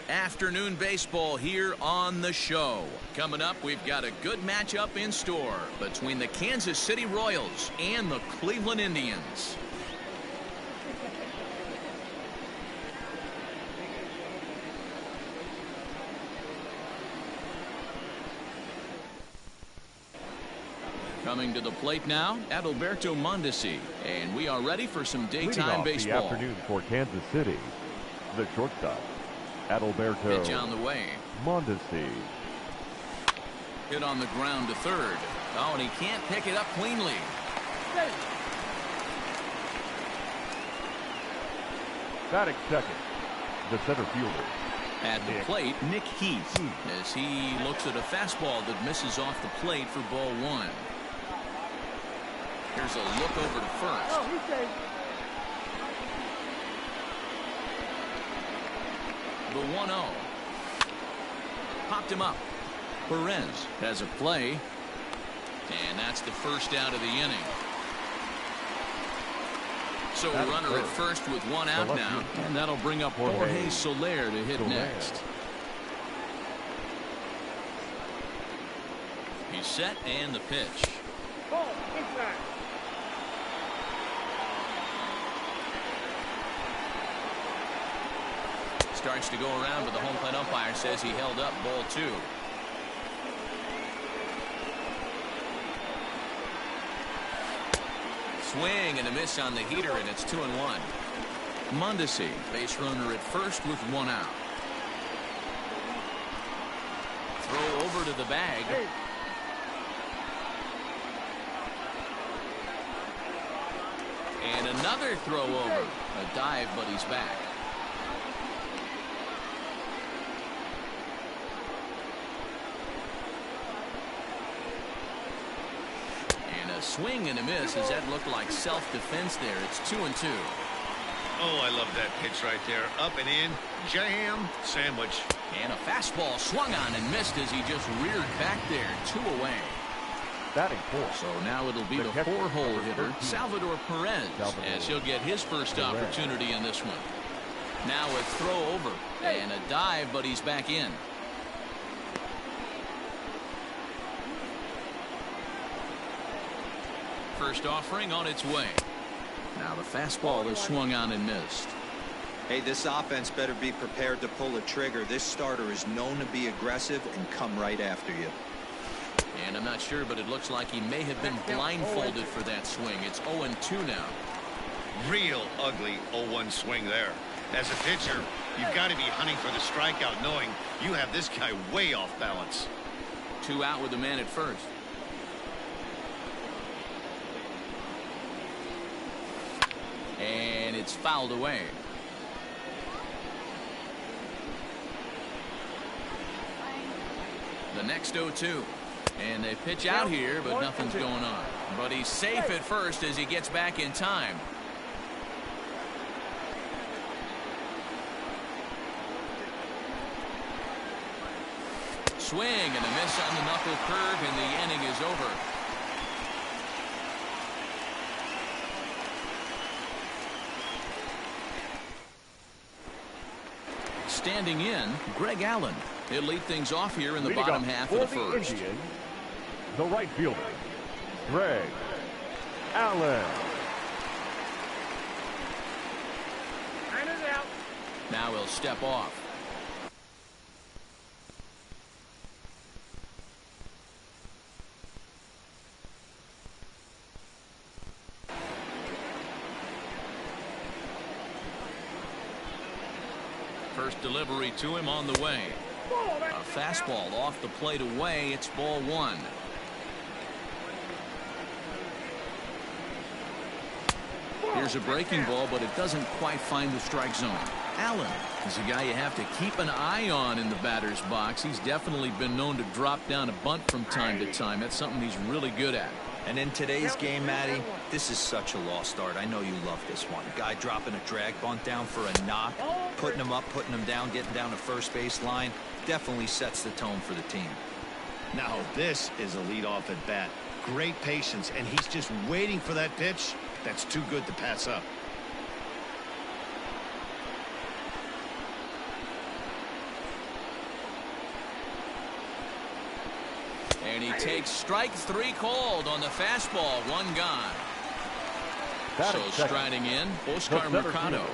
Afternoon baseball here on the show. Coming up, we've got a good matchup in store between the Kansas City Royals and the Cleveland Indians. Coming to the plate now, Adalberto Mondesi, and we are ready for some daytime baseball. The afternoon for Kansas City, the shortstop, Adalberto. Pitch on the way. Mondesi. Hit on the ground to third. Oh, and he can't pick it up cleanly. Batting second, the center fielder. At the plate, Nick Heath, as he looks at a fastball that misses off the plate for ball one. Here's a look over to first. Oh, he's safe. The 1-0. Popped him up. Perez has a play. And that's the first out of the inning. So a runner at first with one out now. And that'll bring up Jorge Soler to hit next. He's set and the pitch. Ball inside. Starts to go around, but the home plate umpire says he held up ball two. Swing and a miss on the heater, and it's 2-1. Mondesi, base runner at first with one out. Throw over to the bag. And another throw over. A dive, but he's back. Swing and a miss, as that looked like self-defense there. It's 2-2. Oh, I love that pitch right there. Up and in, jam, sandwich. And a fastball swung on and missed as he just reared back there. 2 away. Batting fourth. So now it'll be the 4-hole hitter, Salvador Perez, as he'll get his first opportunity in this one. Now a throw over and a dive, but he's back in. First offering on its way. Now the fastball is swung on and missed. Hey, this offense better be prepared to pull a trigger. This starter is known to be aggressive and come right after you. And I'm not sure, but it looks like he may have been blindfolded for that swing. It's 0-2 now. Real ugly 0-1 swing there. As a pitcher, you've got to be hunting for the strikeout, knowing you have this guy way off balance. 2 out with the man at first. And it's fouled away. The next 0-2. And they pitch out here, but nothing's going on. But he's safe at first as he gets back in time. Swing and a miss on the knuckle curve, and the inning is over. Standing in, Greg Allen. He'll lead things off here in the bottom half of the first. Indians, the right fielder, Greg Allen. Runners out. Now he'll step off. First delivery to him on the way. A fastball off the plate away. It's ball one. Here's a breaking ball, but it doesn't quite find the strike zone. Allen is a guy you have to keep an eye on in the batter's box. He's definitely been known to drop down a bunt from time to time. That's something he's really good at. And in today's game, Matty, this is such a lost art. I know you love this one. Guy dropping a drag bunt down for a knock, putting him up, putting him down, getting down the first base line. Definitely sets the tone for the team. Now this is a leadoff at bat. Great patience, and he's just waiting for that pitch. That's too good to pass up. And he takes strike 3 called on the fastball. 1 gone. So striding in, Oscar Mercado.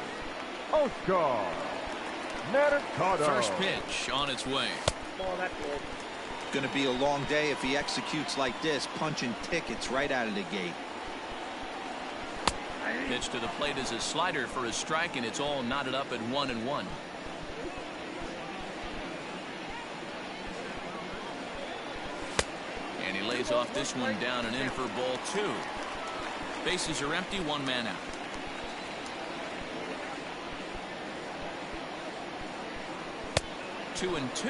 Oscar Mercado. First pitch on its way. Going to be a long day if he executes like this, punching tickets right out of the gate. Pitch to the plate is a slider for a strike, and it's all knotted up at 1-1. And he lays off this one down and in for ball 2. Bases are empty, 1 man out. Two and 2.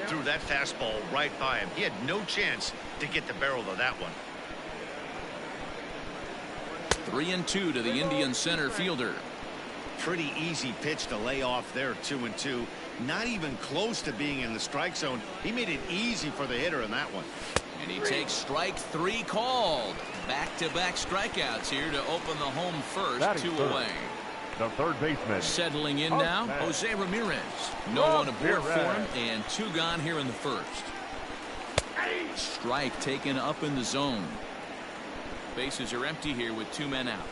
Threw that fastball right by him. He had no chance to get the barrel of that one. 3 and 2 to the Indian center fielder. Pretty easy pitch to lay off there. 2 and 2. Not even close to being in the strike zone. He made it easy for the hitter in that one. And he takes strike 3 called. Back-to-back strikeouts here to open the home first. 2 away. The third baseman. Settling in now, Jose Ramirez. No one aboard for him, and 2 gone here in the first. Strike taken up in the zone. Bases are empty here with 2 men out.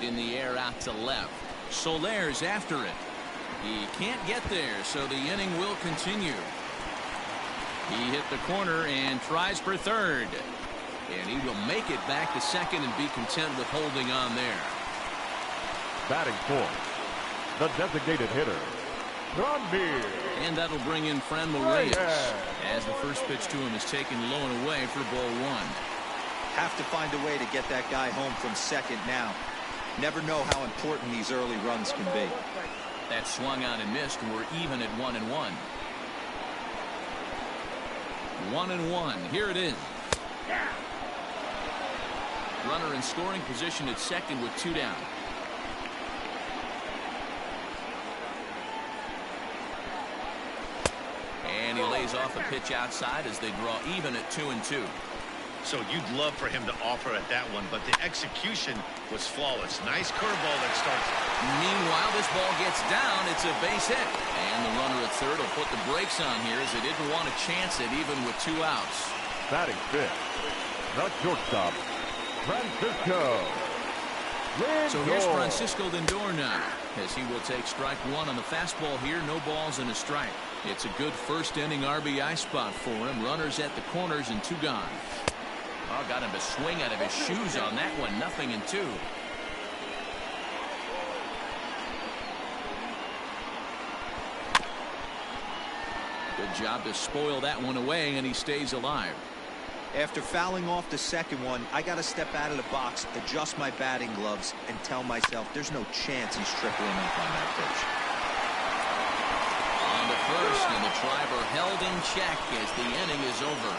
In the air out to left. Soler's after it. He can't get there, so the inning will continue. He hit the corner and tries for third. And he will make it back to second and be content with holding on there. Batting fourth, the designated hitter, Conveer. And that'll bring in Franmil Reyes as the first pitch to him is taken low and away for ball 1. Have to find a way to get that guy home from second now. Never know how important these early runs can be. That swung on and missed, and we're even at 1-1. 1-1. Here it is. Runner in scoring position at second with 2 down. And he lays off a pitch outside as they draw even at 2-2. So you'd love for him to offer at that one, but the execution was flawless. Nice curveball that starts. Meanwhile, this ball gets down. It's a base hit. And the runner at third will put the brakes on here as they didn't want to chance it even with 2 outs. Batting fifth, the shortstop, Francisco Lindor. So here's Francisco Lindor now, as he will take strike 1 on the fastball here. No balls and a strike. It's a good first inning RBI spot for him. Runners at the corners and 2 gone. Oh, got him to swing out of his shoes on that one. 0-2. Good job to spoil that one away, and he stays alive. After fouling off the second one, I got to step out of the box, adjust my batting gloves, and tell myself there's no chance he's tripling up on that pitch. On to first, and the driver held in check as the inning is over.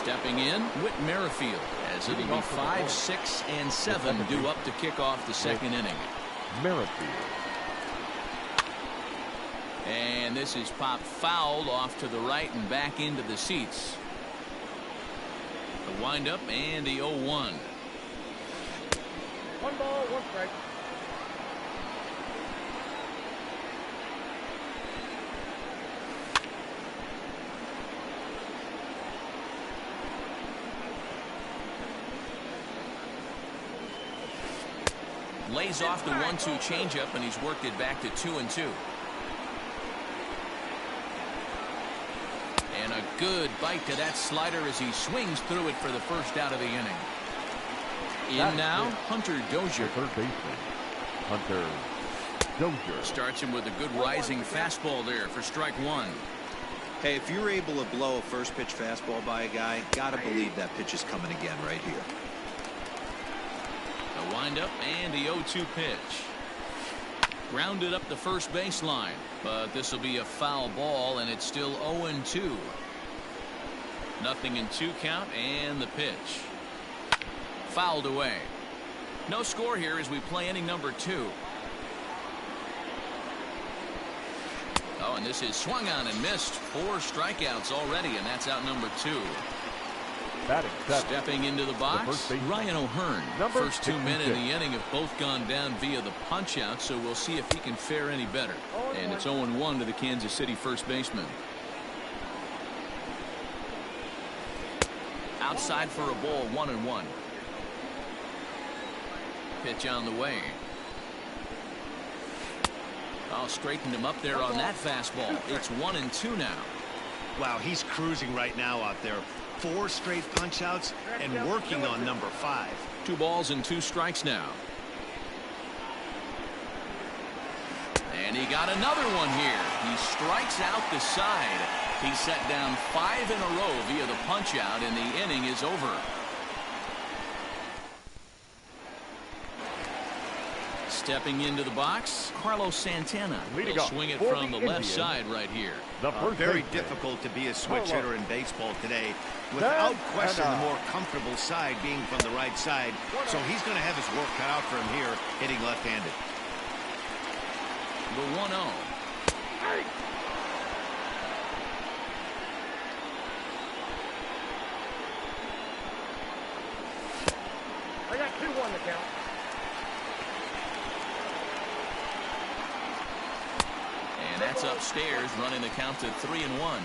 Stepping in, Whit Merrifield, as it'll be 5, 6, and 7 due up to kick off the second inning. Merrifield. And this is popped foul off to the right and back into the seats. The windup and the 0-1. 1 ball, 1 strike. Lays off the 1-2 changeup, and he's worked it back to 2-2. And a good bite to that slider as he swings through it for the first out of the inning. In now, Hunter Dozier. Third baseman, Hunter Dozier. Starts him with a good rising fastball there for strike 1. Hey, if you're able to blow a first pitch fastball by a guy, gotta believe that pitch is coming again right here. The windup and the 0-2 pitch. Grounded up the first baseline, but this will be a foul ball, and it's still 0-2. 0-2 count, and the pitch. Fouled away. No score here as we play inning number 2. Oh, and this is swung on and missed. 4 strikeouts already, and that's out number 2. Batting seventh. Stepping into the box, Ryan O'Hearn. First 2 men in the inning have both gone down via the punch-out, so we'll see if he can fare any better. And it's 0-1 to the Kansas City first baseman. Outside for a ball, 1-1. Pitch on the way. Oh, straightened him up there on that fastball. It's 1-2 now. Wow, he's cruising right now out there. 4 straight punch-outs and working on number 5. 2 balls and 2 strikes now. And he got another one here. He strikes out the side. He set down 5 in a row via the punch-out, and the inning is over. Stepping into the box, Carlos Santana. He'll swing it from the left side right here. Very difficult to be a switch hitter in baseball today. Without question, the more comfortable side being from the right side. So he's going to have his work cut out for him here, hitting left-handed. The 1-0. I got 2-1 to count. And that's upstairs, running the count to 3-1.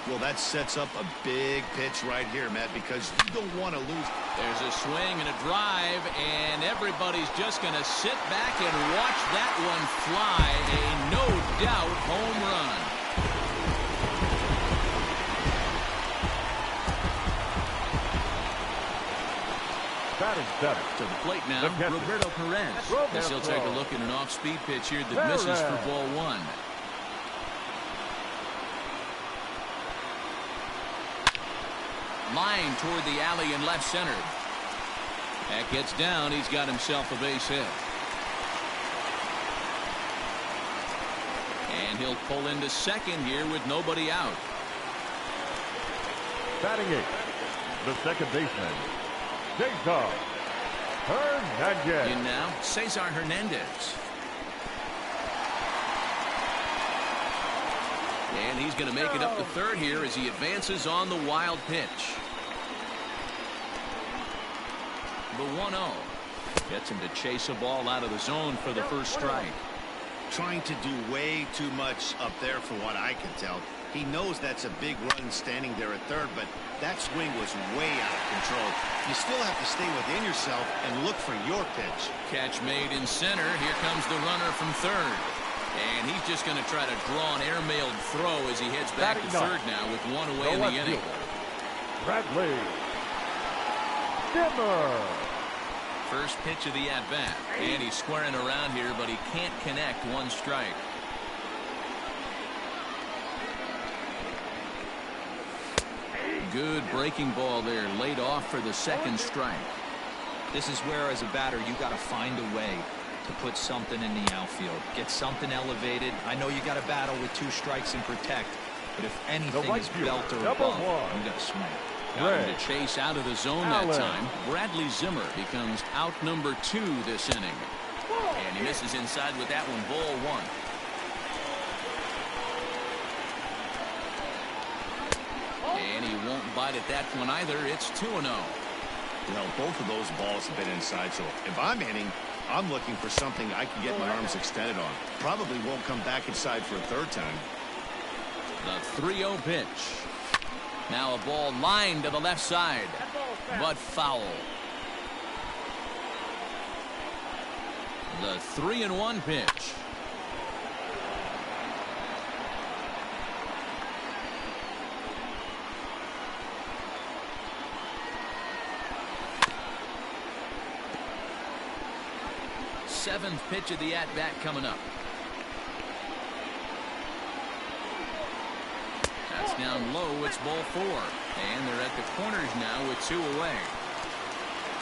Well, that sets up a big pitch right here, Matt, because you don't want to lose. There's a swing and a drive, and everybody's just going to sit back and watch that one fly. A no-doubt home run. Batting seventh. To the plate now, Roberto Perez. As he'll take a look at an off-speed pitch here that misses for ball 1. Line toward the alley in left center. That gets down. He's got himself a base hit. And he'll pull into second here with nobody out. Batting eighth, the second baseman, Cesar Hernandez. In now, Cesar Hernandez. And he's going to make it up to third here as he advances on the wild pitch. The 1-0. Gets him to chase a ball out of the zone for the first strike. Trying to do way too much up there for what I can tell. He knows that's a big run standing there at third, but that swing was way out of control. You still have to stay within yourself and look for your pitch. Catch made in center. Here comes the runner from third. And he's just going to try to draw an airmailed throw as he heads back to third now with one away in the inning. Bradley Zimmer. First pitch of the at-bat. And he's squaring around here, but he can't connect. 1 strike. Good breaking ball there. Laid off for the second strike. This is where, as a batter, you got to find a way to put something in the outfield. Get something elevated. I know you got to battle with 2 strikes and protect, but if anything is belt or above, you got to swing. Got him to chase out of the zone that time. Bradley Zimmer becomes out number 2 this inning. And he misses inside with that one. Ball 1. And he won't bite at that one either. It's 2-0. Well, both of those balls have been inside, so if I'm hitting, I'm looking for something I can get my arms extended on. Probably won't come back inside for a third time. The 3-0 pitch. Now a ball lined to the left side, but foul. The 3-1 pitch. Seventh pitch of the at-bat coming up. That's down low. It's ball 4. And they're at the corners now with 2 away.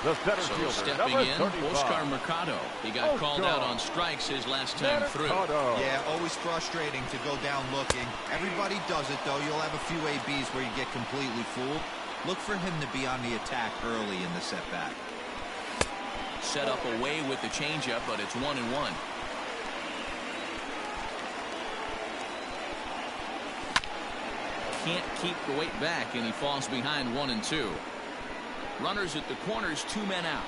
The center so fielder, stepping in, Oscar Mercado. He got called out on strikes his last time through. Yeah, always frustrating to go down looking. Everybody does it, though. You'll have a few ABs where you get completely fooled. Look for him to be on the attack early in the setback. Set up away with the changeup, but it's 1-1. Can't keep the weight back, and he falls behind 1-2. Runners at the corners, 2 men out.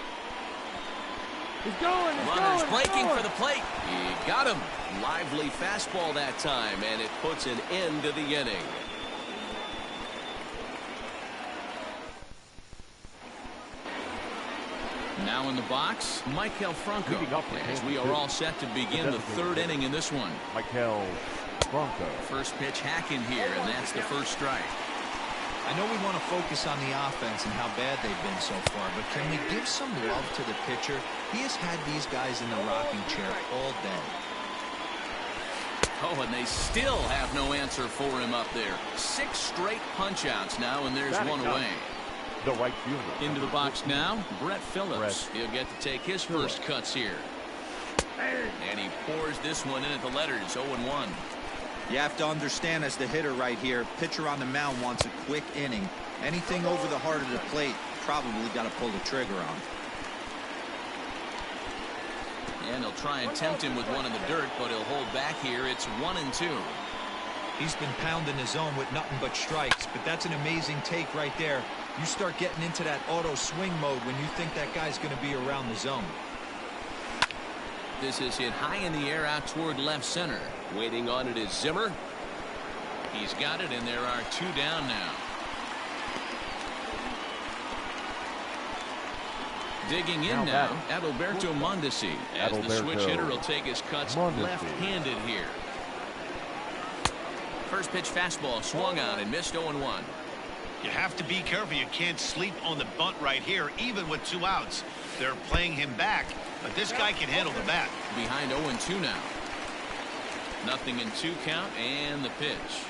He's going. Runners breaking for the plate. He got him. Lively fastball that time, and it puts an end to the inning. Now in the box, Michael Franco, as we are all set to begin the 3rd inning in this one. Michael Franco. First pitch hacking here, and that's the first strike. I know we want to focus on the offense and how bad they've been so far, but can we give some love to the pitcher? He has had these guys in the rocking chair all day. Oh, and they still have no answer for him up there. 6 straight punch-outs now, and there's one away. The right fielder. Into the box now, Brett Phillips. He'll get to take his first cuts here. And he pours this one in at the letters, 0-1. You have to understand, as the hitter right here, pitcher on the mound wants a quick inning. Anything over the heart of the plate, probably got to pull the trigger on. And he'll try and tempt him with one in the dirt, but he'll hold back here. It's 1-2. He's been pounding the zone with nothing but strikes, but that's an amazing take right there. You start getting into that auto swing mode when you think that guy's going to be around the zone. This is hit high in the air out toward left center. Waiting on it is Zimmer. He's got it, and there are 2 down now. Digging in now, Adalberto Mondesi, as the switch hitter will take his cuts left-handed here. First pitch fastball swung on and missed 0-1. You have to be careful. You can't sleep on the bunt right here, even with 2 outs. They're playing him back, but this guy can handle the bat. Behind 0-2 now. Nothing in 2 count, and the pitch.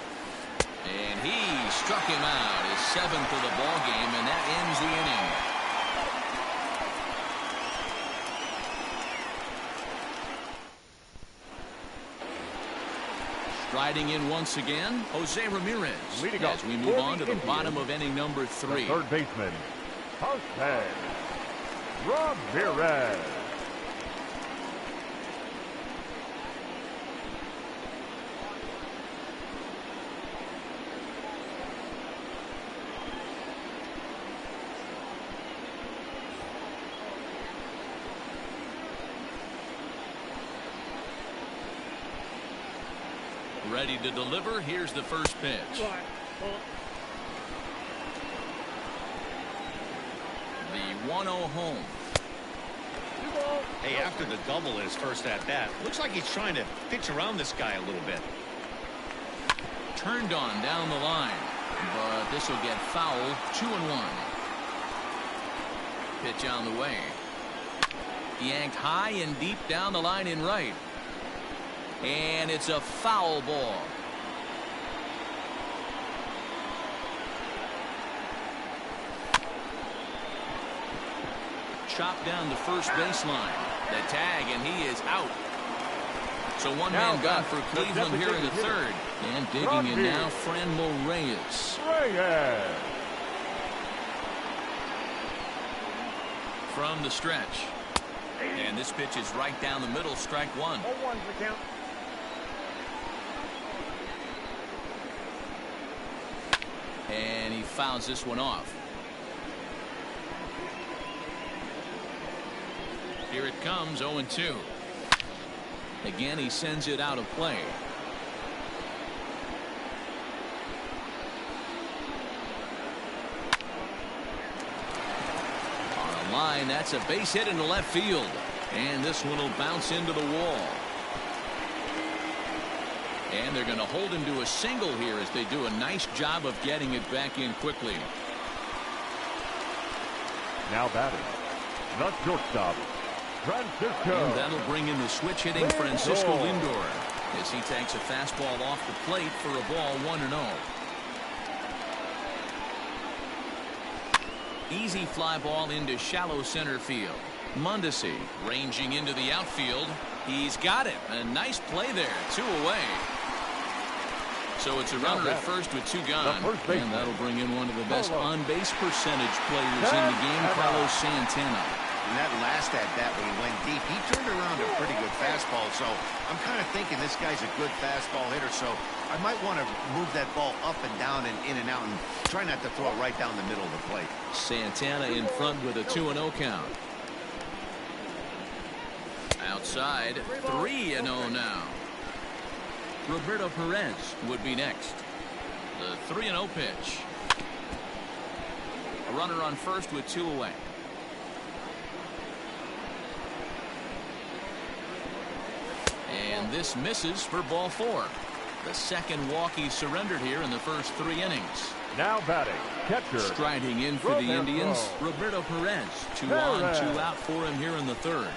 And he struck him out, his 7th of the ball game, and that ends the inning. Riding in once again, Jose Ramirez, as we move on to the bottom of inning number 3. The third baseman, Jose Ramirez. Ready to deliver. Here's the first pitch. The 1-0 home. Hey, after the double in his first at-bat, looks like he's trying to pitch around this guy a little bit. Turned on down the line, but this will get foul. 2-1. Pitch on the way. Yanked high and deep down the line in right. And it's a foul ball. Chopped down the first baseline. The tag, and he is out. So one man gone for Cleveland here in the 3rd. And digging in now, Franmil Reyes. From the stretch. And this pitch is right down the middle, strike 1. 0-1's the count. And he fouls this one off. Here it comes, 0-2. Again, he sends it out of play. On a line, that's a base hit into left field. And this one will bounce into the wall. And they're going to hold him to a single here as they do a nice job of getting it back in quickly. Now batting, the shortstop, Francisco. And that'll bring in the switch hitting Francisco Lindor as he takes a fastball off the plate for a ball 1-0. Easy fly ball into shallow center field. Mondesi ranging into the outfield. He's got it. A nice play there. 2 away. So it's a runner at first with 2 gone. And that'll bring in one of the best on-base percentage players in the game, Carlos Santana. In that last at-bat when he went deep, he turned around a pretty good fastball. So I'm kind of thinking this guy's a good fastball hitter. So I might want to move that ball up and down and in and out and try not to throw it right down the middle of the plate. Santana in front with a 2-0 count. Outside, 3-0 now. Roberto Perez would be next. The 3-0 pitch. A runner on first with 2 away. And this misses for ball 4. The second walk he surrendered here in the first 3 innings. Now batting, catcher. Striding in for the Indians, Roberto Perez. 2 on, 2 out for him here in the 3rd.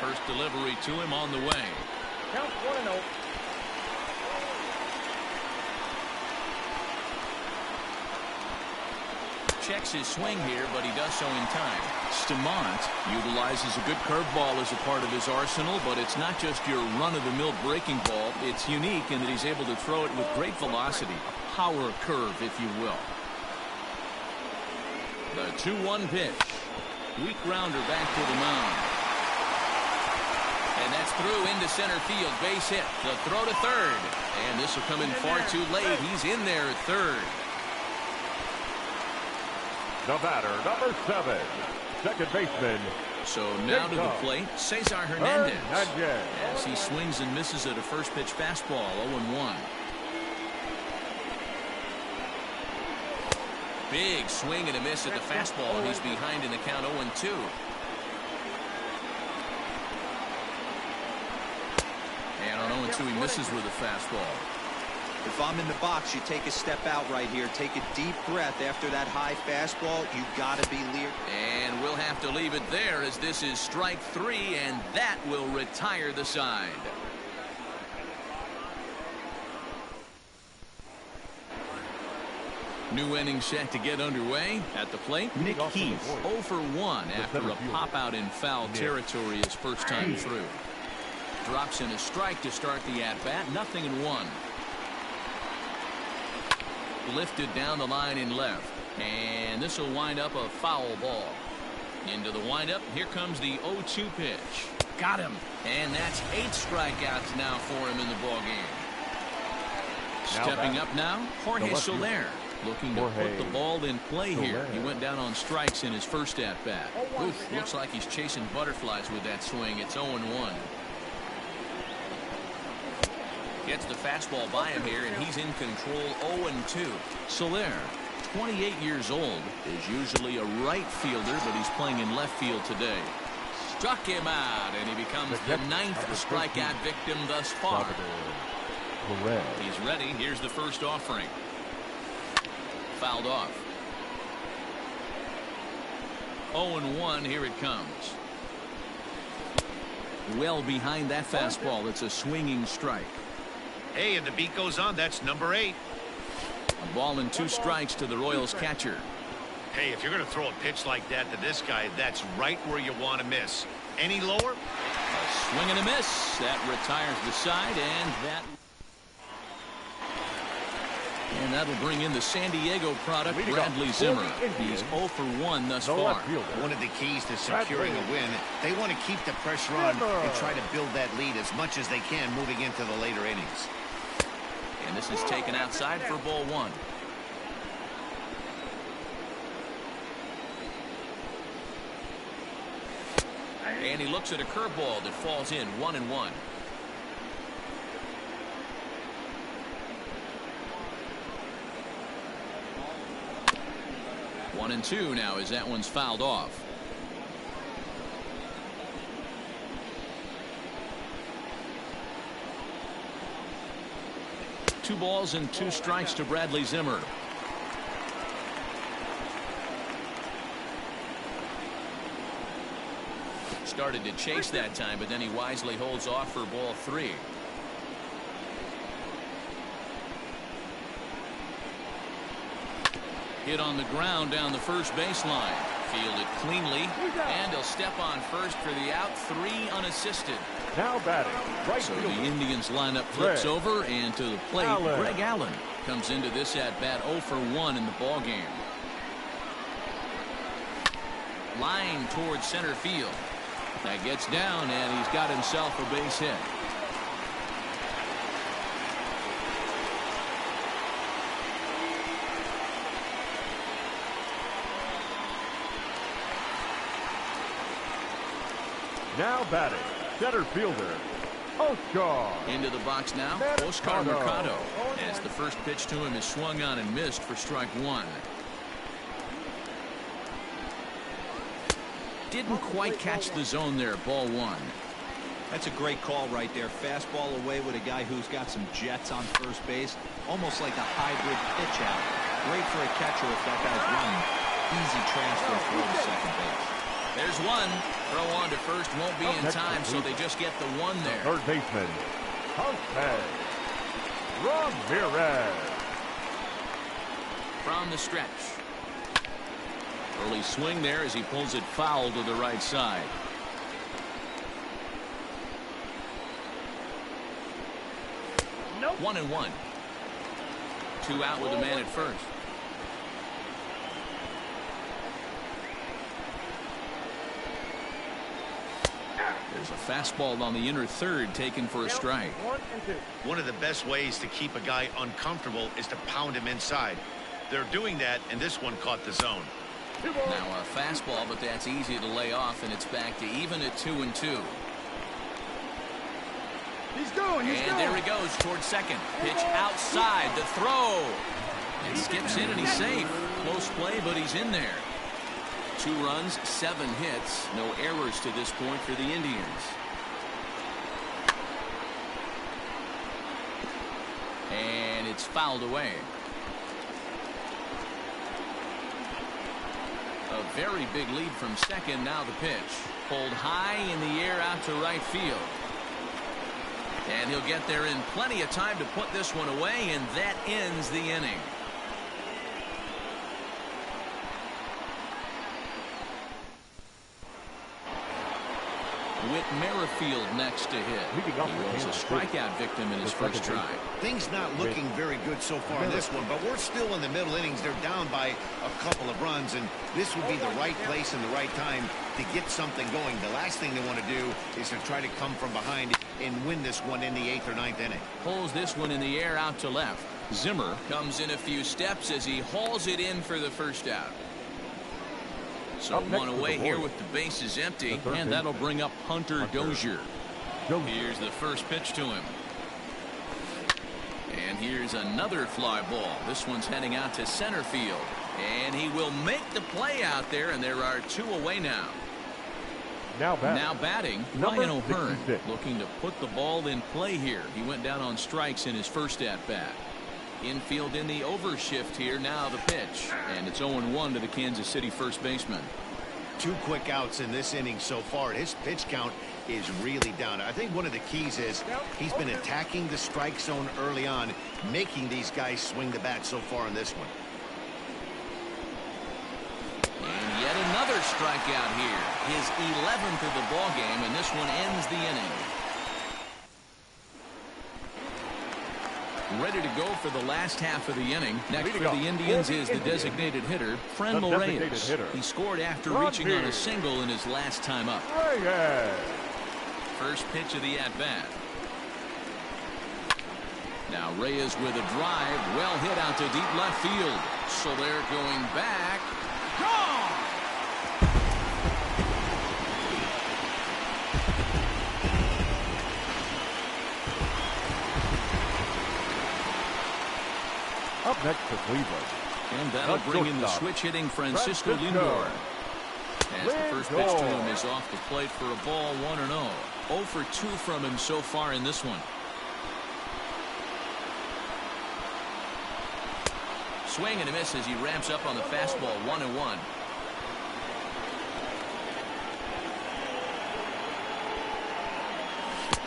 First delivery to him on the way. Count 1-0. Checks his swing here, but he does so in time. Stamont utilizes a good curveball as a part of his arsenal, but it's not just your run-of-the-mill breaking ball. It's unique in that he's able to throw it with great velocity, a power curve, if you will. The 2-1 pitch. Weak rounder back to the mound. And that's through into center field. Base hit. The throw to third. And this will come in far too late. He's in there at third. The batter, number 7, second baseman. So now to the plate, Cesar Hernandez. As he swings and misses at a first pitch fastball, 0-1. Big swing and a miss at the fastball. He's behind in the count, 0-2. And on 0-2, he misses with a fastball. If I'm in the box, you take a step out right here. Take a deep breath after that high fastball. You got to be leered. And we'll have to leave it there as this is strike 3, and that will retire the side. New inning set to get underway. At the plate, Nick Heath, 0 for 1 after a pop-out in foul territory his first time through. Drops in a strike to start the at-bat, 0-1. Lifted down the line in left, and this will wind up a foul ball. Into the windup, here comes the 0-2 pitch. Got him, and that's 8 strikeouts now for him in the ball game. Stepping up now, Jorge Soler, looking to put the ball in play here. He went down on strikes in his first at-bat. Looks like he's chasing butterflies with that swing. It's 0-1. Gets the fastball by him here, and he's in control, 0-2. Soler, 28 years old, is usually a right fielder, but he's playing in left field today. Struck him out, and he becomes the 9th strikeout victim thus far. He's ready. Here's the first offering. Fouled off. 0-1, here it comes. Well behind that fastball. It's a swinging strike. Hey, and the beat goes on. That's number 8. A ball and 2 strikes to the Royals catcher. Hey, if you're going to throw a pitch like that to this guy, that's right where you want to miss. Any lower? A swing and a miss. That retires the side, and that'll bring in the San Diego product, Bradley Zimmer. He's 0 for 1 thus far. One of the keys to securing a win, they want to keep the pressure on and try to build that lead as much as they can moving into the later innings. And this is taken outside for ball 1. And he looks at a curveball that falls in, 1-1. 1-2 now as that one's fouled off. Two balls and 2 strikes to Bradley Zimmer. Started to chase that time, but then he wisely holds off for ball 3. Hit on the ground down the first baseline. Fielded cleanly, and he'll step on first for the out. 3 unassisted. Now batting, right So fielder. the Indians lineup flips Greg over, and to the plate, Allen. Greg Allen comes into this at bat 0 for 1 in the ball game. Line towards center field. That gets down, and he's got himself a base hit. Now batting, center fielder, Oscar. Into the box now, Oscar Mercado. As the first pitch to him is swung on and missed for strike 1. Didn't quite catch the zone there, ball 1. That's a great call right there. Fastball away with a guy who's got some jets on first base. Almost like a hybrid pitch out. Great for a catcher if that guy's running. Easy transfer throw to second base. There's one. Throw on to first won't be in time, so they just get the 1 there. Third baseman, Jose Ramirez. From the stretch. Early swing there as he pulls it foul to the right side. Nope. 1-1. 2 out with a man at first. There's a fastball on the inner third taken for a strike. 1 and 2. One of the best ways to keep a guy uncomfortable is to pound him inside. They're doing that, and this one caught the zone. Now a fastball, but that's easy to lay off, and it's back to even at 2-2. He's going. And there he goes towards second. Pitch outside. The throw. And skips in, and he's safe. Close play, but he's in there. 2 runs, 7 hits. No errors to this point for the Indians. And it's fouled away. A very big lead from second. Now the pitch. Pulled high in the air out to right field. And he'll get there in plenty of time to put this one away, and that ends the inning. Whit Merrifield next to hit. Leading off He the was a Kansas strikeout victim in his first try. Things not looking very good so far in this one, but we're still in the middle innings. They're down by a couple of runs, and this would be the right place and the right time to get something going. The last thing they want to do is to try to come from behind and win this one in the 8th or 9th inning. Pulls this one in the air out to left. Zimmer comes in a few steps as he hauls it in for the first out. So one away here with the bases empty, and that'll bring up Hunter Dozier. Here's the first pitch to him. And here's another fly ball. This one's heading out to center field. And he will make the play out there, and there are 2 away now. Now batting, Number Ryan O'Hearn, 66. looking to put the ball in play here. He went down on strikes in his first at-bat. Infield in the overshift here. Now the pitch. And it's 0-1 to the Kansas City first baseman. 2 quick outs in this inning so far. His pitch count is really down. I think one of the keys is he's been attacking the strike zone early on, making these guys swing the bat so far in this one. And yet another strikeout here. His 11th of the ball game, and this one ends the inning. Ready to go for the last half of the inning. Next for the Indians is the designated hitter, Franmil Reyes. He scored after reaching on a single in his last time up. First pitch of the at-bat. Now Reyes with a drive, well hit out to deep left field. So they're going back. Gone! Up next to Cleveland. And that'll bring in the switch-hitting Francisco Lindor. As the first pitch to him is off the plate for a ball, 1-0. 0 for 2 from him so far in this one. Swing and a miss as he ramps up on the fastball, 1-1.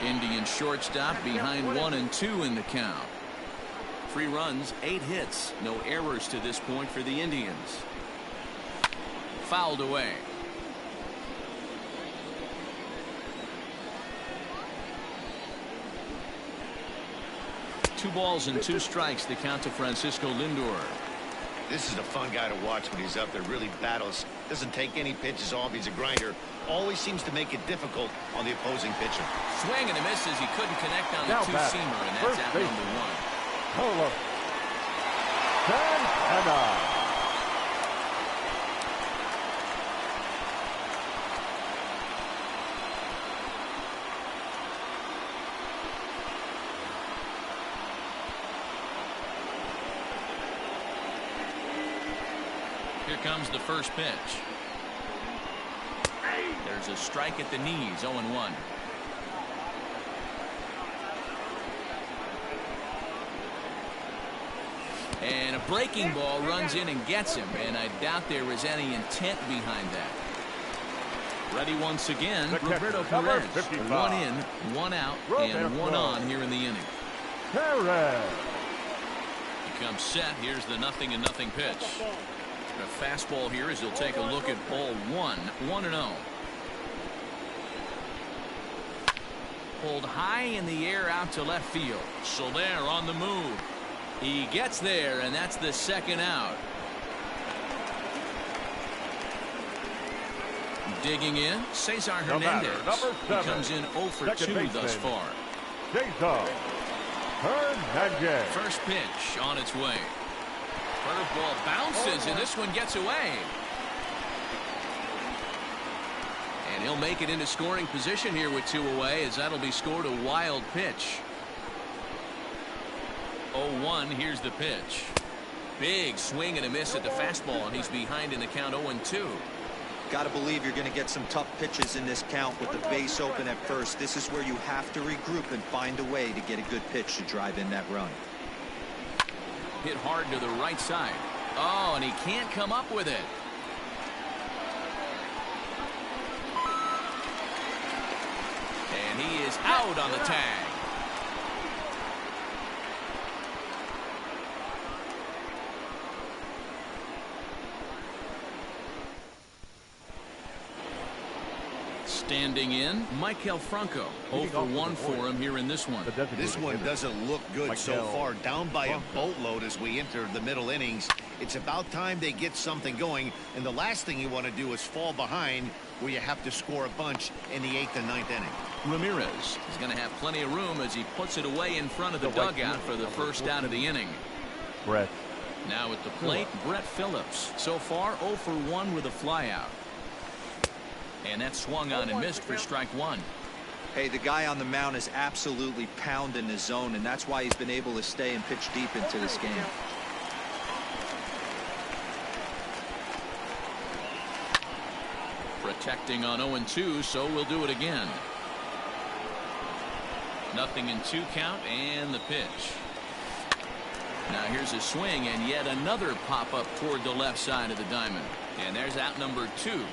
Indian shortstop behind 1-2 in the count. 3 runs, 8 hits, no errors to this point for the Indians. Fouled away. Two balls and 2 strikes, the count to Francisco Lindor. This is a fun guy to watch when he's up there. Really battles. Doesn't take any pitches off. He's a grinder. Always seems to make it difficult on the opposing pitcher. Swing and a miss as he couldn't connect on the Now two-seamer, and that's out base. number 1. Hello. 10 and 9. Here comes the first pitch. There's a strike at the knees, 0-1. And a breaking ball runs in and gets him, and I doubt there was any intent behind that. Ready once again, Roberto Perez. 1 in, 1 out, and 1 on here in the inning. Perez. He comes set. Here's the 0-0 pitch. A fastball here as he'll take a look at ball 1. 1-0. Pulled high in the air out to left field. Soler on the move. He gets there, and that's the 2nd out. Digging in, Cesar Hernandez. Number 7. He comes in 0 for 2 thus far. Cesar Hernandez. First pitch on its way. Curveball bounces, and this one gets away. And he'll make it into scoring position here with 2 away, as that'll be scored a wild pitch. 0-1, here's the pitch. Big swing and a miss at the fastball, and he's behind in the count 0-2. Got to believe you're going to get some tough pitches in this count with the base open at first. This is where you have to regroup and find a way to get a good pitch to drive in that run. Hit hard to the right side. Oh, and he can't come up with it. And he is out on the tag. Standing in, Michael Franco. 0 for 1 for him here in this one. This one doesn't look good so far. Down by a boatload as we enter the middle innings. It's about time they get something going, and the last thing you want to do is fall behind where you have to score a bunch in the 8th and 9th inning. Ramirez is going to have plenty of room as he puts it away in front of the dugout for the first out of the inning. Brett. Now at the plate, Brett Phillips. So far 0 for 1 with a flyout. And that swung on and missed for strike 1. Hey, the guy on the mound is absolutely pounding his zone, and that's why he's been able to stay and pitch deep into this game. Protecting on 0-2, so we'll do it again. 0-2 count, and the pitch. Now here's a swing, and yet another pop-up toward the left side of the diamond. And there's out number 2.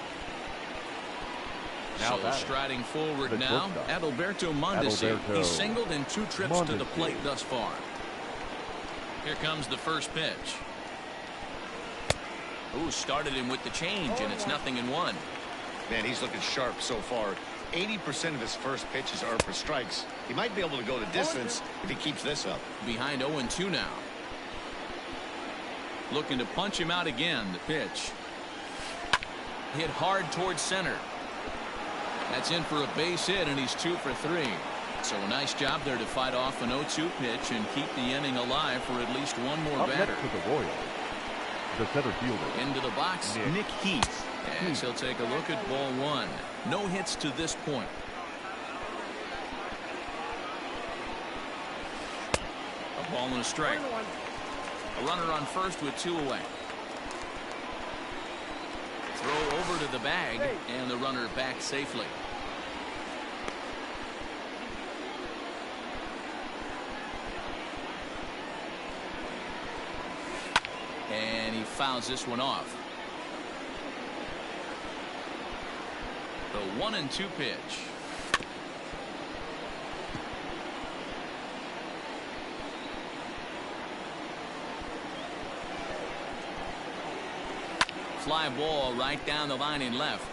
Now So striding forward now, Adalberto Mondesi. He's singled in 2 trips to the plate thus far. Here comes the first pitch. Ooh, started him with the change, and it's 0-1. Man, he's looking sharp so far. 80% of his first pitches are for strikes. He might be able to go the distance if he keeps this up. Behind 0-2 now. Looking to punch him out again. The pitch. Hit hard towards center. That's in for a base hit, and he's 2 for 3. So a nice job there to fight off an 0-2 pitch and keep the inning alive for at least one more batter. To the Royals, the center fielder. Into the box, Nick Heath. And he'll take a look at ball 1. No hits to this point. A ball and a strike. A runner on first with 2 away. Throw over to the bag, and the runner back safely. And he fouls this one off. The 1-2 pitch. fly ball right down the line in left.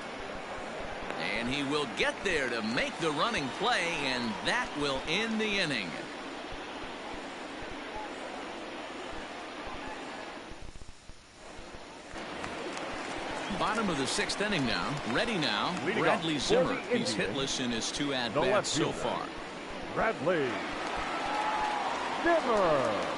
And he will get there to make the running play, and that will end the inning. Bottom of the 6th inning now. Ready now. Leading Bradley off Zimmer. for the He's Indians, hitless in his 2 the at-bats left so fielder, far. Bradley Zimmer.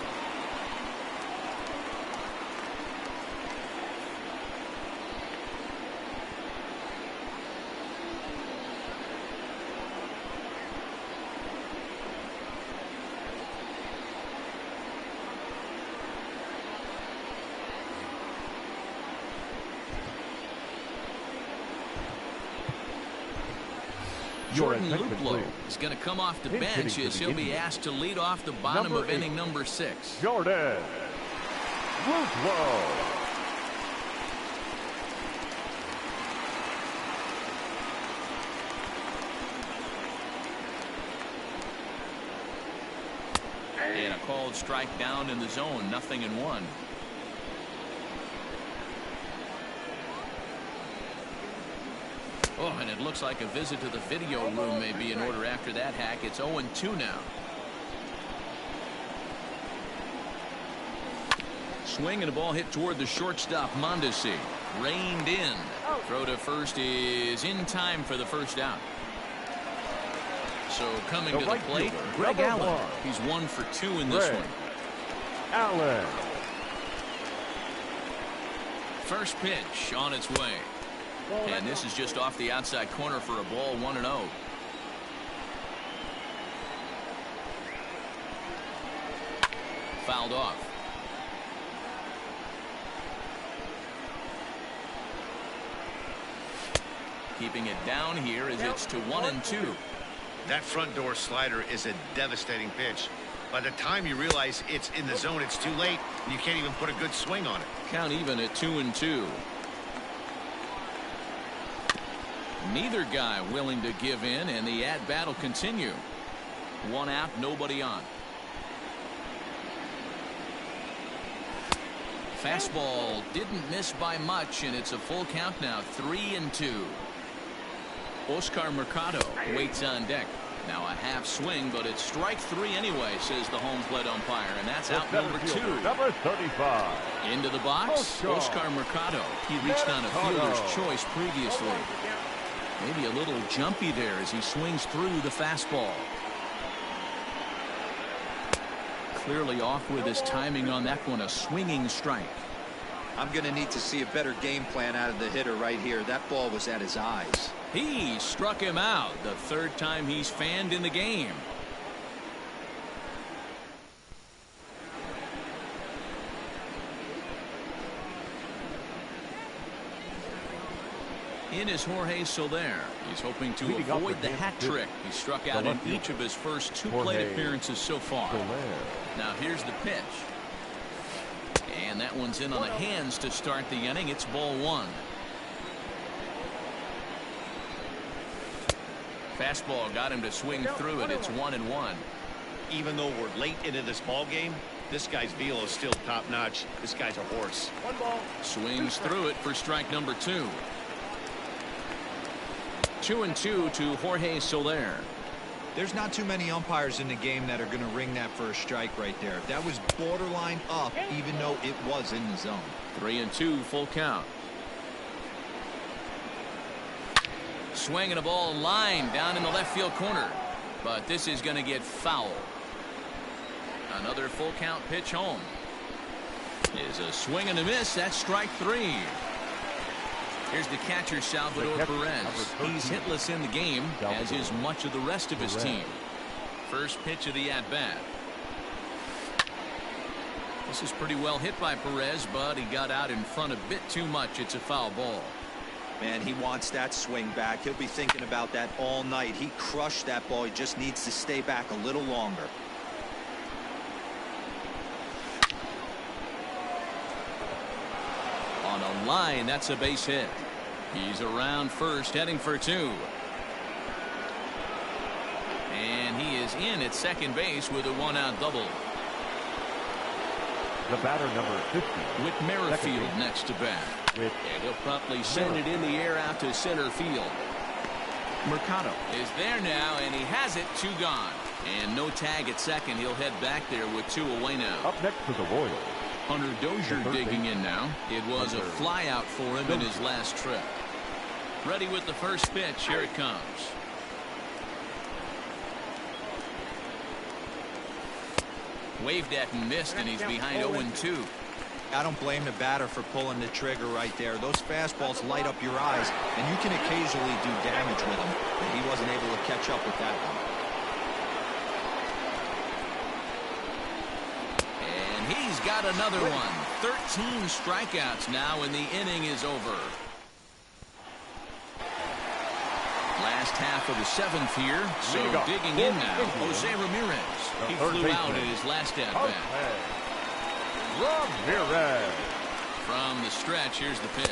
Jordan Luplow is going to come off the Pinch hitting bench for as the he'll be Indians. asked to lead off the bottom Number of 8, inning number 6. Jordan Luplow. And a called strike down in the zone. 0-1. Oh, and it looks like a visit to the video room may be in order after that hack. It's 0-2 now. Swing and a ball hit toward the shortstop, Mondesi. Reined in. Throw to first is in time for the first out. So coming to the right plate, fielder, Greg number Allen. 1. He's 1 for 2 in this Greg one. Allen. First pitch on its way. And this is just off the outside corner for a ball, 1-0. Fouled off. Keeping it down here as it's to 1-2. That front door slider is a devastating pitch. By the time you realize it's in the zone, it's too late, and you can't even put a good swing on it. Count even at 2-2. Neither guy willing to give in, and the at-bat will continue. 1 out, nobody on. Fastball didn't miss by much, and it's a full count now. 3-2. Oscar Mercado waits on deck. Now a half swing, but it's strike 3 anyway, says the home plate umpire, and that's out number 2. Number 35. Into the box, Oscar Mercado. He reached on a fielder's choice previously. Maybe a little jumpy there as he swings through the fastball. Clearly off with his timing on that one, a swinging strike. I'm going to need to see a better game plan out of the hitter right here. That ball was at his eyes. He struck him out, the 3rd time he's fanned in the game. In is Jorge Soler. He's hoping to Leading up avoid for the him, hat trick. He struck out in each of his first 2 plate appearances so far. Now here's the pitch. And that one's in on the hands to start the inning. It's ball 1. Fastball got him to swing through it. It's 1-1. Even though we're late into this ball game, this guy's velo is still top notch. This guy's a horse. 1 ball. Swings through it for strike number 2. 2-2 to Jorge Soler. There's not too many umpires in the game that are going to ring that first strike right there. That was borderline up, even though it was in the zone. 3-2, full count. Swinging a ball line down in the left field corner, but this is going to get foul. Another full count pitch home. Is a swing and a miss. That's strike 3. Here's the catcher, Salvador Perez. He's hitless in the game, as is much of the rest of his team. First pitch of the at-bat. This is pretty well hit by Perez, but he got out in front a bit too much. It's a foul ball. Man, he wants that swing back. He'll be thinking about that all night. He crushed that ball. He just needs to stay back a little longer. On a line, that's a base hit. He's around first, heading for 2. And he is in at second base with a 1-out double. The batter, number 50. With Merrifield next to bat. With And he'll promptly send it in the air out to center field. Mercado is there now, and he has it. 2 gone. And no tag at second. He'll head back there with 2 away now. up next for the Royals. Hunter Dozier digging in now. It was a fly out for him in his last trip. Ready with the first pitch. Here it comes. Waved at and missed, and he's behind 0-2. I don't blame the batter for pulling the trigger right there. Those fastballs light up your eyes, and you can occasionally do damage with them. But he wasn't able to catch up with that one. And he's got another one. 13 strikeouts now, and the inning is over. Last half of the 7th here, so digging in now, Jose Ramirez. He flew out in his last at-bat. Ramirez. From the stretch, here's the pitch.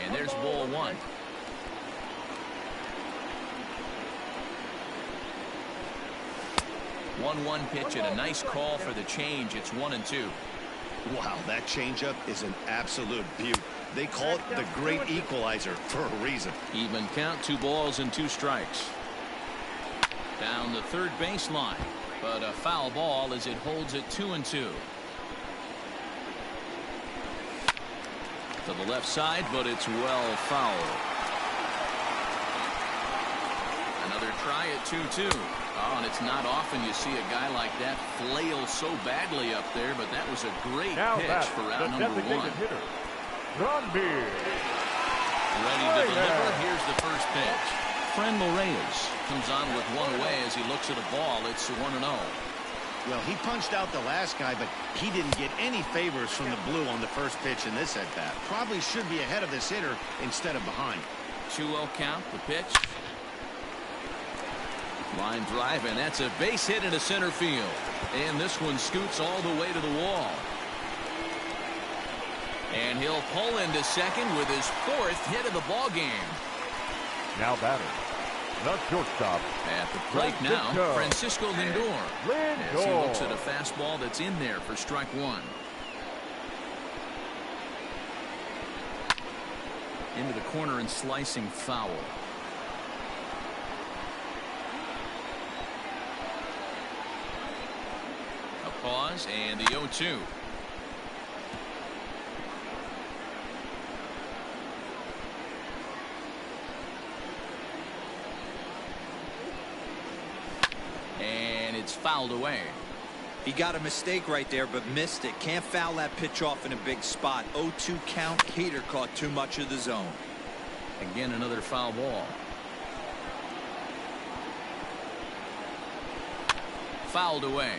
And there's ball 1. One pitch and a nice call for the change. It's 1-2. Wow, that changeup is an absolute beaut. They call it the great equalizer for a reason. Even count, 2 balls and 2 strikes. Down the third baseline, but a foul ball as it holds it 2-2. To the left side, but it's well fouled. Another try at 2-2. Oh, and it's not often you see a guy like that flail so badly up there, but that was a great pitch for out number 1. Hitter, Granby. Ready to deliver. Here's the first pitch. Franmil Reyes comes on with 1 away as he looks at a ball. It's 1-0. Well, he punched out the last guy, but he didn't get any favors from the blue on the first pitch in this at-bat. Probably should be ahead of this hitter instead of behind. 2-0 count. The pitch. Line drive, and that's a base hit into center field. And this one scoots all the way to the wall. And he'll pull into second with his 4th hit of the ball game. Now batter, the shortstop. At the plate now, Francisco Lindor. As he looks at a fastball that's in there for strike 1. Into the corner and slicing foul. A pause and the 0-2. And it's fouled away. He got a mistake right there, but missed it. Can't foul that pitch off in a big spot. 0-2 count. Hader caught too much of the zone. Again, another foul ball. Fouled away.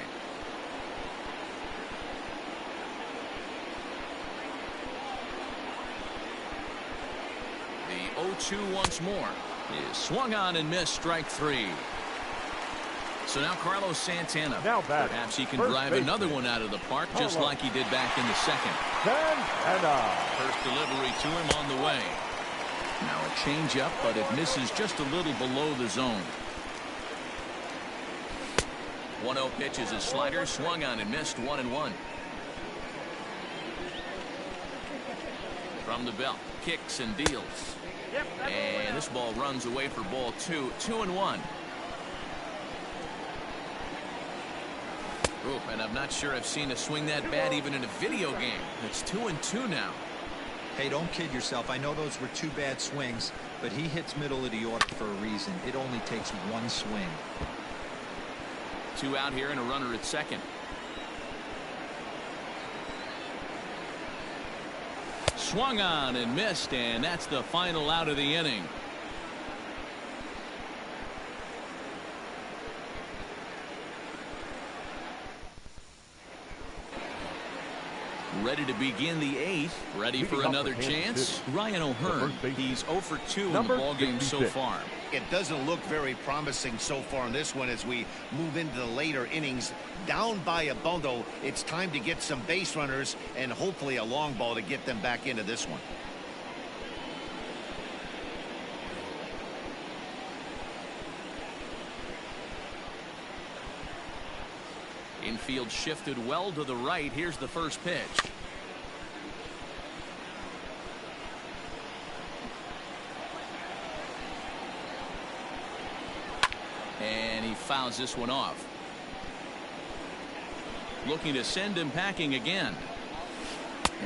The 0-2 once more is swung on and missed. Strike 3. So now Carlos Santana. Perhaps he can drive another one out of the park just like he did back in the second. First delivery to him on the way. Now a changeup, but it misses just a little below the zone. 1-0 pitch is a slider, swung on and missed. 1-1. From the belt, kicks and deals. And this ball runs away for ball 2. 2-1. Ooh, and I'm not sure I've seen a swing that bad even in a video game. It's 2-2 now. Hey, don't kid yourself. I know those were 2 bad swings, but he hits middle of the order for a reason. It only takes 1 swing. 2 out here and a runner at second. Swung on and missed, and that's the final out of the inning. Ready to begin the 8th. Ready for another chance. Ryan O'Hearn. He's 0 for 2 in the ballgame so far. It doesn't look very promising so far in this one as we move into the later innings. Down by a bundle, it's time to get some base runners and hopefully a long ball to get them back into this one. field shifted well to the right. Here's the first pitch. And he fouls this one off. Looking to send him packing again.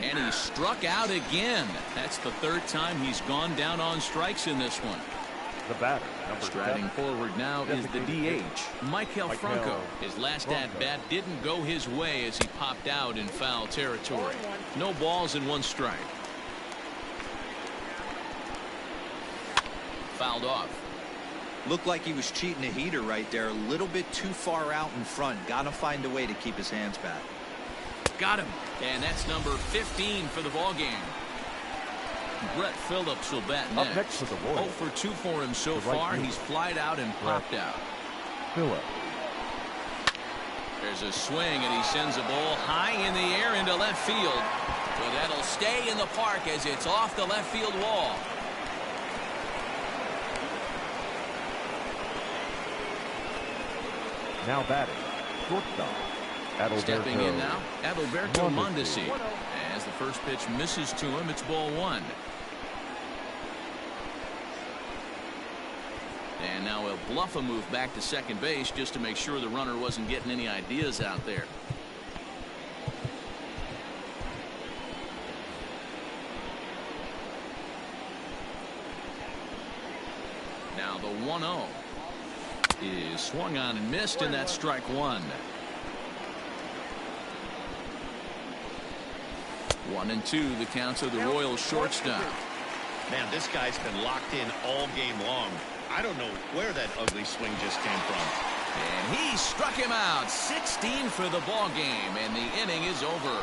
And he struck out again. That's the third time he's gone down on strikes in this one. The batter, number Striding 7. forward now is the DH, Michael Franco. His last at-bat didn't go his way as he popped out in foul territory. No balls and 1 strike. Fouled off. Looked like he was cheating a heater right there. A little bit too far out in front. Got to find a way to keep his hands back. Got him. And that's number 15 for the ball game. Brett Phillips will bat next. Up next for the Royals. 0 for 2 for him so far. He's flied out and popped out. Phillips. There's a swing, and he sends a ball high in the air into left field. But that'll stay in the park as it's off the left field wall. Now batting, shortstop. Stepping in now, Adalberto Mondesi. As the first pitch misses to him, it's ball 1. And now he'll bluff a move back to second base just to make sure the runner wasn't getting any ideas out there. Now the 1-0 is swung on and missed, and that's strike 1. 1-2 the count of the Royals shortstop. Man, this guy's been locked in all game long. I don't know where that ugly swing just came from. And he struck him out. 16 for the ball game, and the inning is over.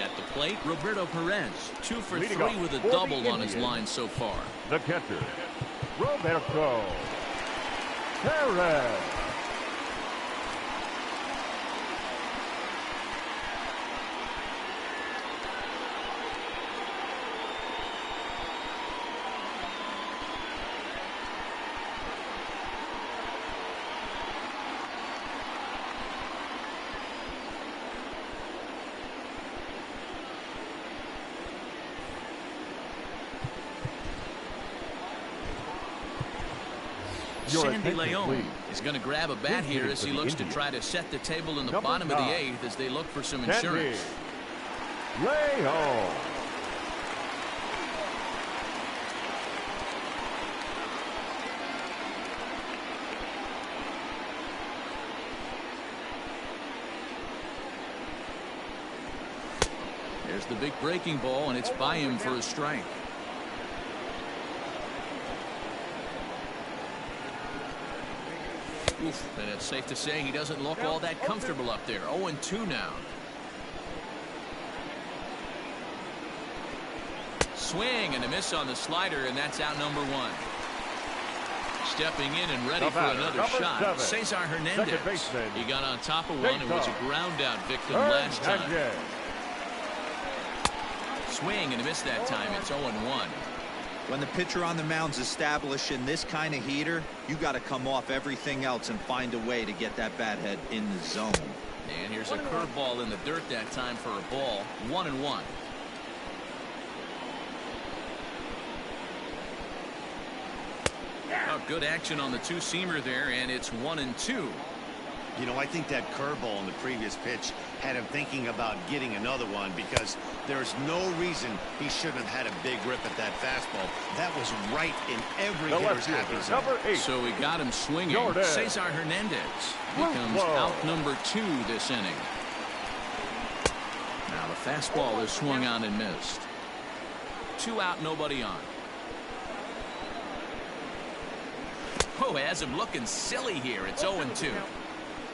At the plate, Roberto Perez, 2 for 3 with a double on his line so far. The catcher, Roberto Perez. Sandy Leon is going to grab a bat here as he looks to try to set the table in the bottom of the 8th as they look for some insurance. Leon. There's the big breaking ball, and it's by him for a strike. Oof, and it's safe to say he doesn't look all that comfortable up there. 0-2 now. Swing and a miss on the slider, and that's out number 1. Stepping in and ready for another shot, Cesar Hernandez. He got on top of one and was a ground out victim last time. Swing and a miss that time. It's 0-1. When the pitcher on the mound's establishing this kind of heater, you got to come off everything else and find a way to get that bat head in the zone. And here's a curveball in the dirt that time for a ball. 1-1. Oh, good action on the two-seamer there, and it's 1-2. You know, I think that curveball in the previous pitch had him thinking about getting another one, because there's no reason he shouldn't have had a big rip at that fastball. That was right in every hitter's happy zone. Number 8. So he got him swinging. Cesar Hernandez becomes out number 2 this inning. Now the fastball is swung on and missed. 2 out, nobody on. Oh, has him looking silly here. It's 0-2.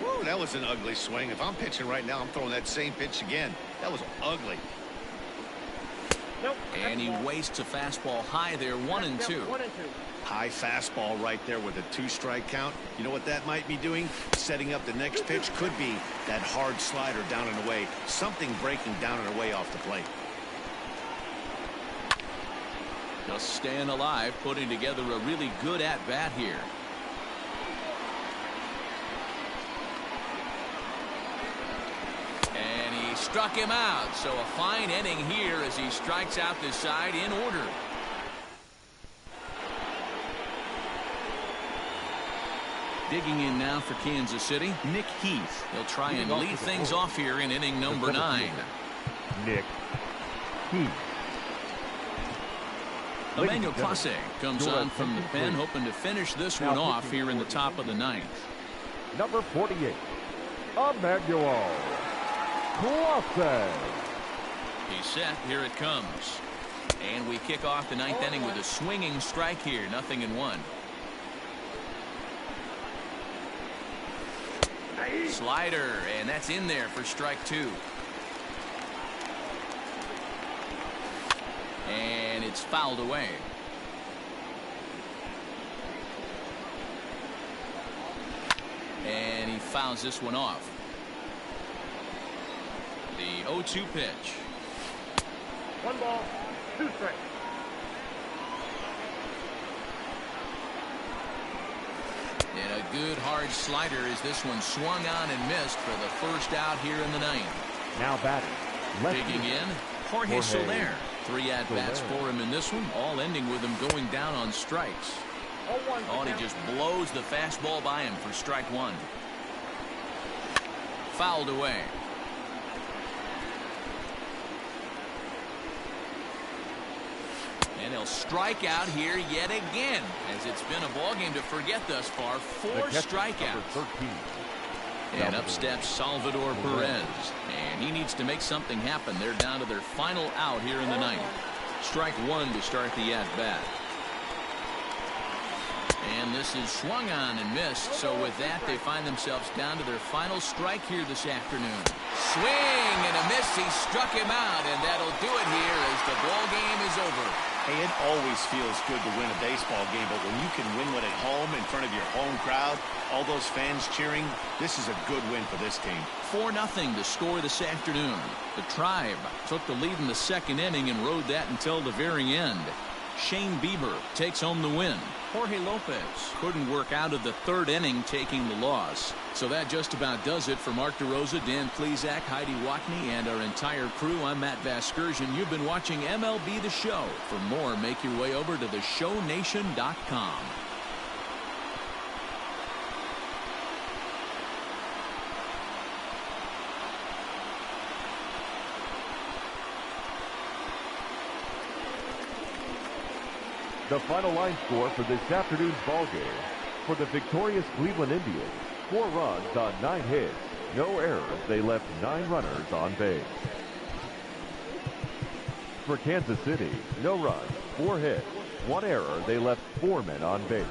Woo, that was an ugly swing. If I'm pitching right now, I'm throwing that same pitch again. That was ugly. And he wastes a fastball high there. 1-2. High fastball right there with a 2-strike count. You know what that might be doing? Setting up the next pitch. Could be that hard slider down and away. Something breaking down and away off the plate. Just staying alive, putting together a really good at-bat here. And he struck him out. So a fine inning here as he strikes out this side in order. Digging in now for Kansas City, Nick Heath. He'll try and lead things off here in inning number 9. Nick Heath. Emmanuel Clase comes on from the pen, hoping to finish this one off here in the top of the 9th. Number 48, Emmanuel Clase. He's set. Here it comes. And we kick off the 9th inning with a swinging strike here. 0-1. Slider, and that's in there for strike 2. And it's fouled away. And he fouls this one off. The 0-2 pitch. 1 ball, 2 strikes. And a good hard slider as this one swung on and missed for the first out here in the 9th. Now batting. Digging in, Jorge Soler. 3 at-bats for him in this one, all ending with him going down on strikes. Oh, and he just blows the fastball by him for strike 1. Fouled away. And he'll strike out here yet again, as it's been a ball game to forget thus far. 4 strikeouts. And up steps Salvador Perez. And he needs to make something happen. They're down to their final out here in the 9th. Strike 1 to start the at-bat. And this is swung on and missed. So with that, they find themselves down to their final strike here this afternoon. Swing and a miss. He struck him out, and that'll do it here as the ball game is over. Hey, it always feels good to win a baseball game, but when you can win one at home in front of your home crowd, all those fans cheering, this is a good win for this team. 4-0 to score this afternoon. The Tribe took the lead in the 2nd inning and rode that until the very end. Shane Bieber takes home the win. Jorge Lopez couldn't work out of the 3rd inning, taking the loss. So that just about does it for Mark DeRosa, Dan Plesac, Heidi Watney, and our entire crew. I'm Matt Vasgersian. You've been watching MLB The Show. For more, make your way over to theshownation.com. The final line score for this afternoon's ball game. For the victorious Cleveland Indians, 4 runs on 9 hits, no errors. They left 9 runners on base. For Kansas City, no runs, 4 hits, 1 error. They left 4 men on base.